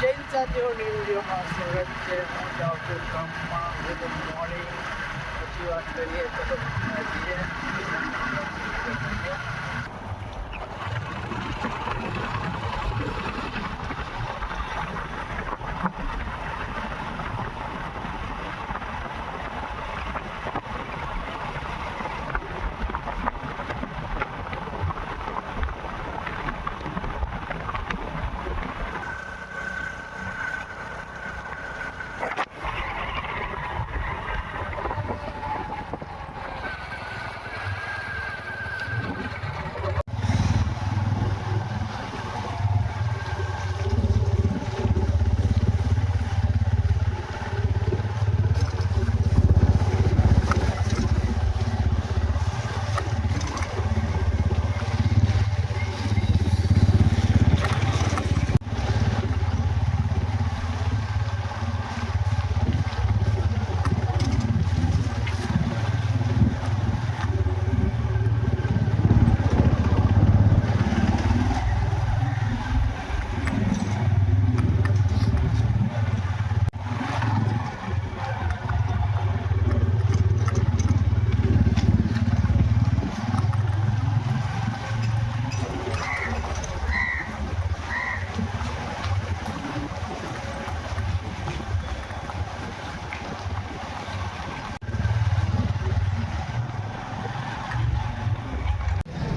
જય સાથીઓની વિડીયોમાં સ્વાગત છે. હું જાઉં છું કામમાં. Good morning. પછી વાત કરીએ તો જઈએ.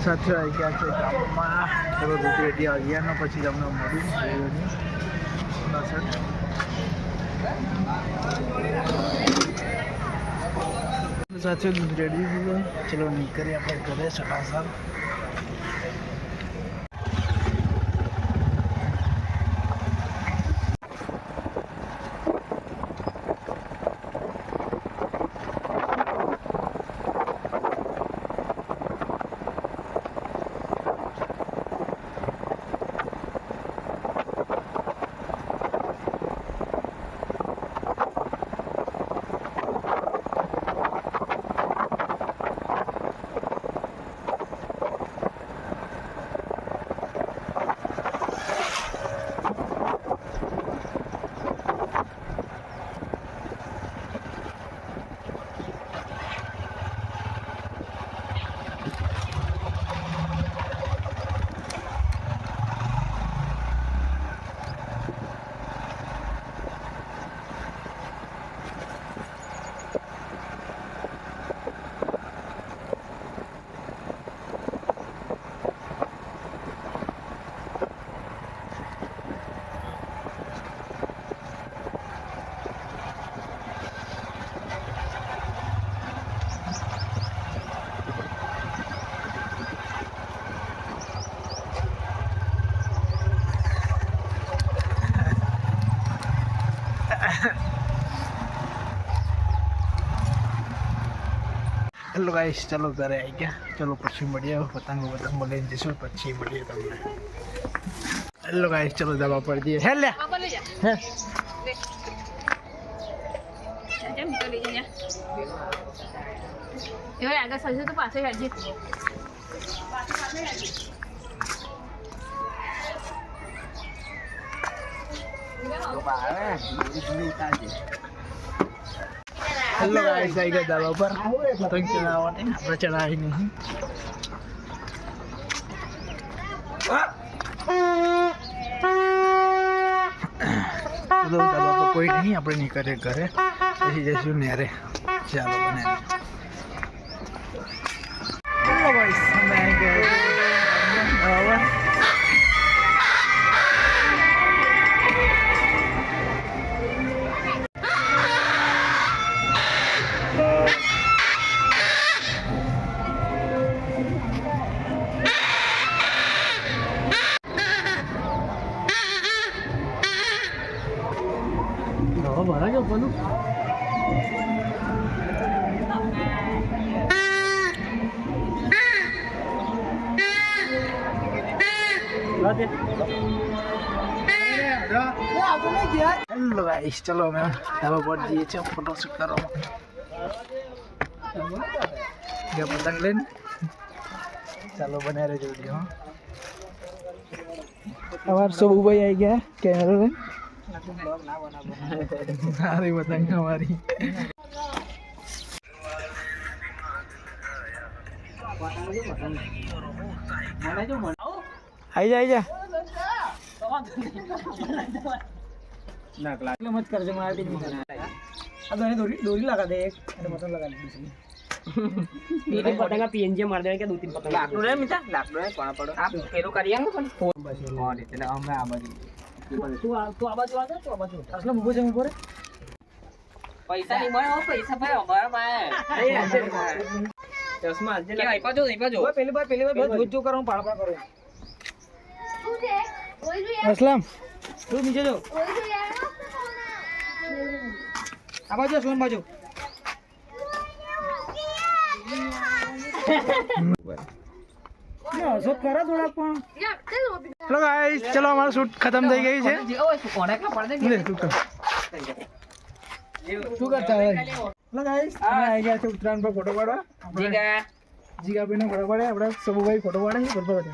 સાથે આવી ગયા છે ગામમાં. ચલો દૂધ રેડી આવ્યાનો પછી તમને મળ્યું સાથે દૂધ રેડી દીધું. ચલો નીકળીએ આપણે ઘરે સટાસર. હેલો ગાઈસ, ચલો ઘરે આવી ગયા. ચલો પછી મળીએ. પતંગ લઈને જઈશું, પછી મળીએ તમને. હેલો ગાઈસ, ચલો દવા પડી દઈએ. હે લે હે આગળ સજુ તો પાછળ હેડજે. હેલો ગાઈસ, આવી ગયા ધાબા પર પતંગ ચડાવવા માટે. આપણે ચડાવી નહીં. ધાબા પર કોઈ નહીં. આપણે નીકળે ઘરે, પછી જઈશું નેરે. ચાલો બને. હેલો ગાઈસ, અમે આવી ગયા. ભરા ગયો બોલું. હેલો ગાઈસ, ચલો અમે ધાબા પર જઈએ છીએ ફોટોશૂટ કરવા. પતંગ લઈને ચાલો બને રહેજો. વિડીયો અમારે સૌભાઈ આવી ગયા કેમેરા લઈને. સારી પતંગ हमारी आई जा मत कर जो मार अब डोरी लगा दे एक पतंग लगा दूसरी एक पतंग का पीएनजी मार देना क्या 2-3 पतंग लाकड़ो रे मिता लाकड़ो रे कोना पड़ो आप पेलो करियांगे पण फोन बस और એટલે અમે આ બાજુ તું આ બાજુ આ તો આ બાજુ असला मुबो से मुबो रे પૈસા નહીં મળે પૈસા ભાઈ અમારા માં ચશ્મા આજે કે આઈ પાજો ओए पहले बार बहुत जो कर रहा हूं पाड़ा करो असलम तू नीचे जो आ बाजू सोन बाजू सब करा थोड़ा पण हेलो गाइस चलो हमारा शूट खत्म થઈ ગઈ છે ઓય કોને કે પડદે લે તું કર તું કરતા है हेलो गाइस અમે આવી ગયા છે ઉત્તરાયણ પર ફોટો પાડવા જીગા ભાઈને ફોટો પાડે આપણે સબુભાઈ ફોટો પાડે બરોબર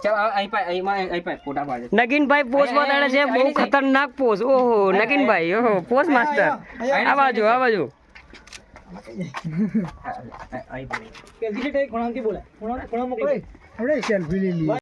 ચાલ અહીં પાય ફોટા પાડે નગીનભાઈ પોસ બતાડે છે બહુ ખતરનાક પોસ ઓહો નગીનભાઈ ઓહો પોસ માસ્ટર આ બાજુ કેલ્સી ટેક કોણાથી બોલે કોણા મોકલે આપણે સેલ્ફી લઈ લી